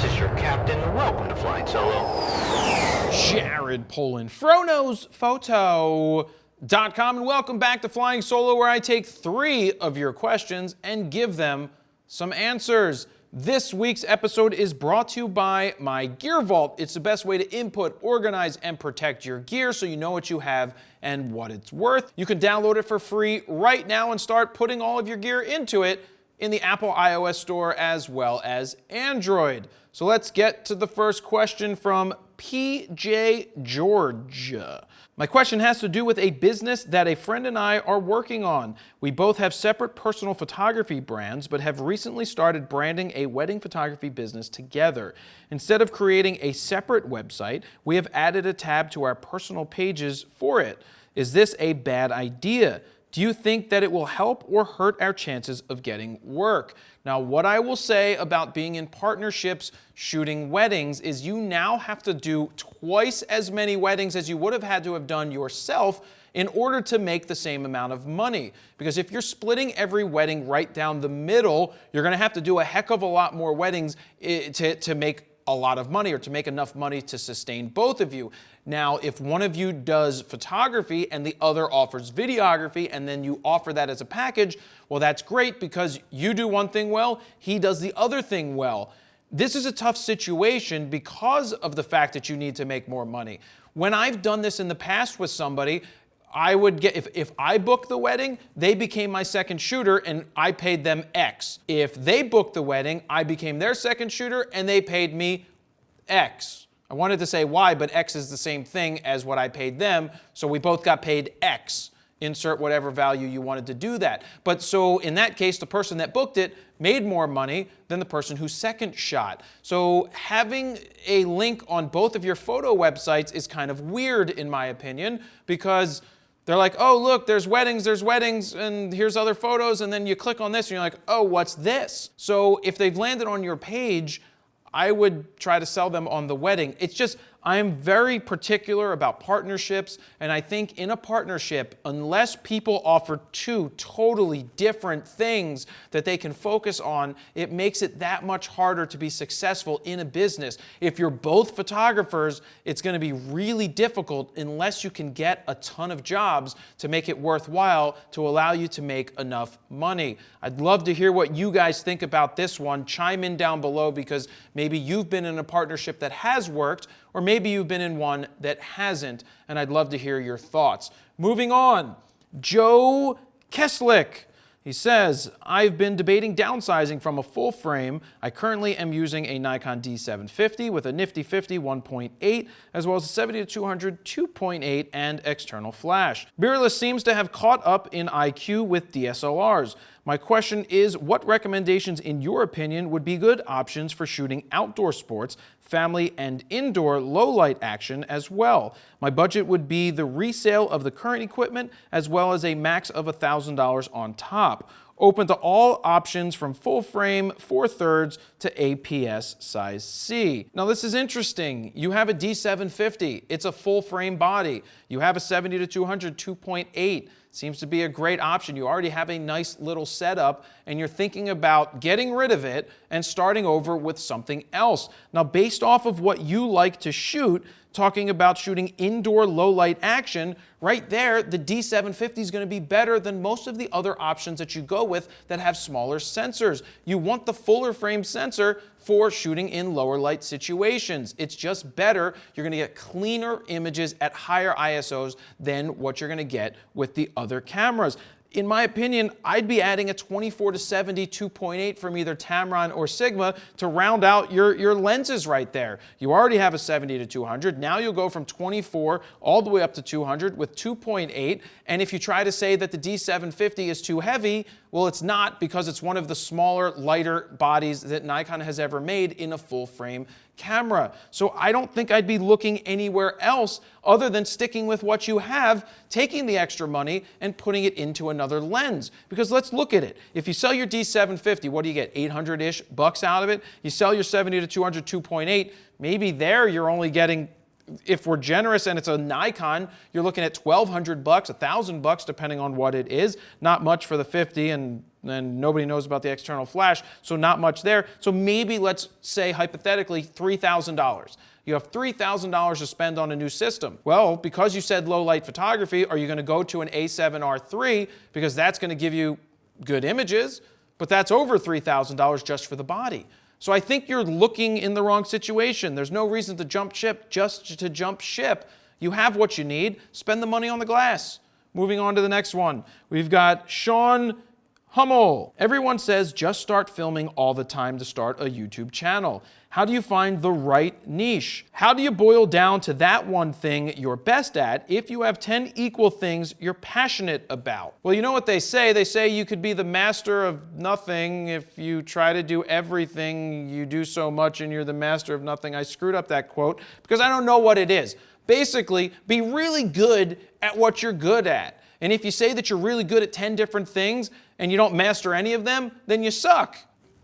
is your captain. Welcome to Flying Solo. Jared Polin, FroKnowsPhoto.com, and welcome back to Flying Solo, where I take 3 of your questions and give them some answers. This week's episode is brought to you by my Gear Vault. It's the best way to input, organize, and protect your gear so you know what you have and what it's worth. You can download it for free right now and start putting all of your gear into it in the Apple iOS store as well as Android. So let's get to the first question from PJ George. My question has to do with a business that a friend and I are working on. We both have separate personal photography brands, but have recently started branding a wedding photography business together. Instead of creating a separate website, we have added a tab to our personal pages for it. Is this a bad idea? Do you think that it will help or hurt our chances of getting work? Now, what I will say about being in partnerships shooting weddings is you now have to do twice as many weddings as you would have had to have done yourself in order to make the same amount of money. Because if you're splitting every wedding right down the middle, you're going to have to do a heck of a lot more weddings to make a lot of money, or to make enough money to sustain both of you. Now, if one of you does photography and the other offers videography, and then you offer that as a package, well, that's great because you do one thing well, he does the other thing well. This is a tough situation because of the fact that you need to make more money. When I've done this in the past with somebody, I would get, if I booked the wedding, they became my second shooter and I paid them X. If they booked the wedding, I became their second shooter and they paid me X. I wanted to say Y, but X is the same thing as what I paid them, so we both got paid X. Insert whatever value you wanted to do that. But so in that case, the person that booked it made more money than the person who second shot. So having a link on both of your photo websites is kind of weird in my opinion, because they're like, oh, look, there's weddings, and here's other photos, and then you click on this, and you're like, oh, what's this? So if they've landed on your page, I would try to sell them on the wedding. It's just, I'm very particular about partnerships, and I think in a partnership, unless people offer 2 totally different things that they can focus on, it makes it that much harder to be successful in a business. If you're both photographers, it's going to be really difficult unless you can get a ton of jobs to make it worthwhile to allow you to make enough money. I'd love to hear what you guys think about this one. Chime in down below, because maybe you've been in a partnership that has worked, or maybe you've been in one that hasn't, and I'd love to hear your thoughts. Moving on, Joe Keslick. He says, I've been debating downsizing from a full frame. I currently am using a Nikon D750 with a nifty 50 1.8, as well as a 70-200 2.8 and external flash. Mirrorless seems to have caught up in IQ with DSLRs. My question is, what recommendations, in your opinion, would be good options for shooting outdoor sports, family and indoor low-light action as well? My budget would be the resale of the current equipment, as well as a max of $1,000 on top. Open to all options from full frame 4/3 to APS size C. Now this is interesting. You have a D750. It's a full frame body. You have a 70-200 2.8. Seems to be a great option. You already have a nice little setup and you're thinking about getting rid of it and starting over with something else. Now, based off of what you like to shoot, talking about shooting indoor low light action, right there, the D750 is going to be better than most of the other options that you go with that have smaller sensors. You want the fuller frame sensor for shooting in lower light situations. It's just better. You're going to get cleaner images at higher ISOs than what you're going to get with the other cameras. In my opinion, I'd be adding a 24-70 2.8 from either Tamron or Sigma to round out your lenses right there. You already have a 70-200. Now you'll go from 24 all the way up to 200 with 2.8. And if you try to say that the D750 is too heavy, well, it's not, because it's one of the smaller, lighter bodies that Nikon has ever made in a full frame camera. So I don't think I'd be looking anywhere else other than sticking with what you have, taking the extra money and putting it into another lens. Because let's look at it. If you sell your D750, what do you get? 800-ish bucks out of it. You sell your 70-200 2.8, maybe there you're only getting if we're generous and it's a Nikon, you're looking at $1,200, $1,000, depending on what it is. Not much for the 50, and nobody knows about the external flash, so not much there. So maybe let's say hypothetically $3,000. You have $3,000 to spend on a new system. Well, because you said low light photography, are you going to go to an A7R III because that's going to give you good images, but that's over $3,000 just for the body. So I think you're looking in the wrong situation. There's no reason to jump ship just to jump ship. You have what you need. Spend the money on the glass. Moving on to the next one. We've got Sean Hummel. Everyone says just start filming all the time to start a YouTube channel. How do you find the right niche? How do you boil down to that one thing you're best at if you have 10 equal things you're passionate about? Well, you know what they say? They say you could be the master of nothing if you try to do everything. You do so much and you're the master of nothing. I screwed up that quote because I don't know what it is. Basically, be really good at what you're good at. And if you say that you're really good at 10 different things and you don't master any of them, then you suck.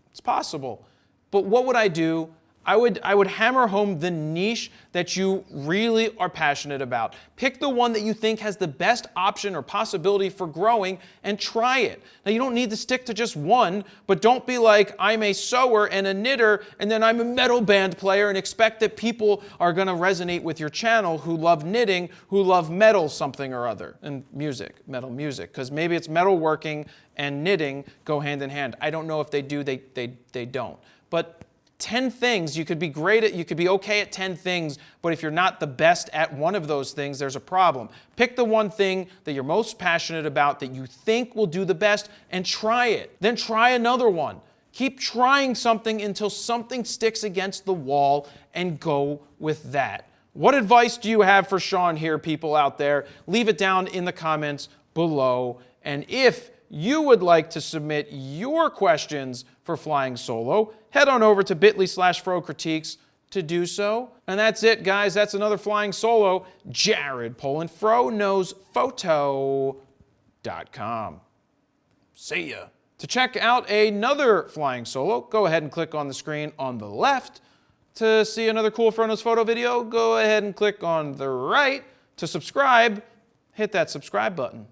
It's possible. But what would I do? I would hammer home the niche that you really are passionate about. Pick the one that you think has the best option or possibility for growing and try it. Now, you don't need to stick to just one, but don't be like, I'm a sewer and a knitter, and then I'm a metal band player and expect that people are going to resonate with your channel who love knitting, who love metal something or other, and music, metal music, because maybe it's metalworking and knitting go hand in hand. I don't know if they do, they don't. But 10 things, you could be great at, you could be okay at 10 things, but if you're not the best at one of those things, there's a problem. Pick the one thing that you're most passionate about, that you think will do the best, and try it. Then try another one. Keep trying something until something sticks against the wall, and go with that. What advice do you have for Sean here, people out there? Leave it down in the comments below. And if you would like to submit your questions for Flying Solo, head on over to bit.ly/FroCritiques to do so. And that's it, guys. That's another Flying Solo. Jared Polin, FroKnowsPhoto.com. See ya. To check out another Flying Solo, go ahead and click on the screen on the left. To see another cool Fro Knows Photo video, go ahead and click on the right. To subscribe, hit that subscribe button.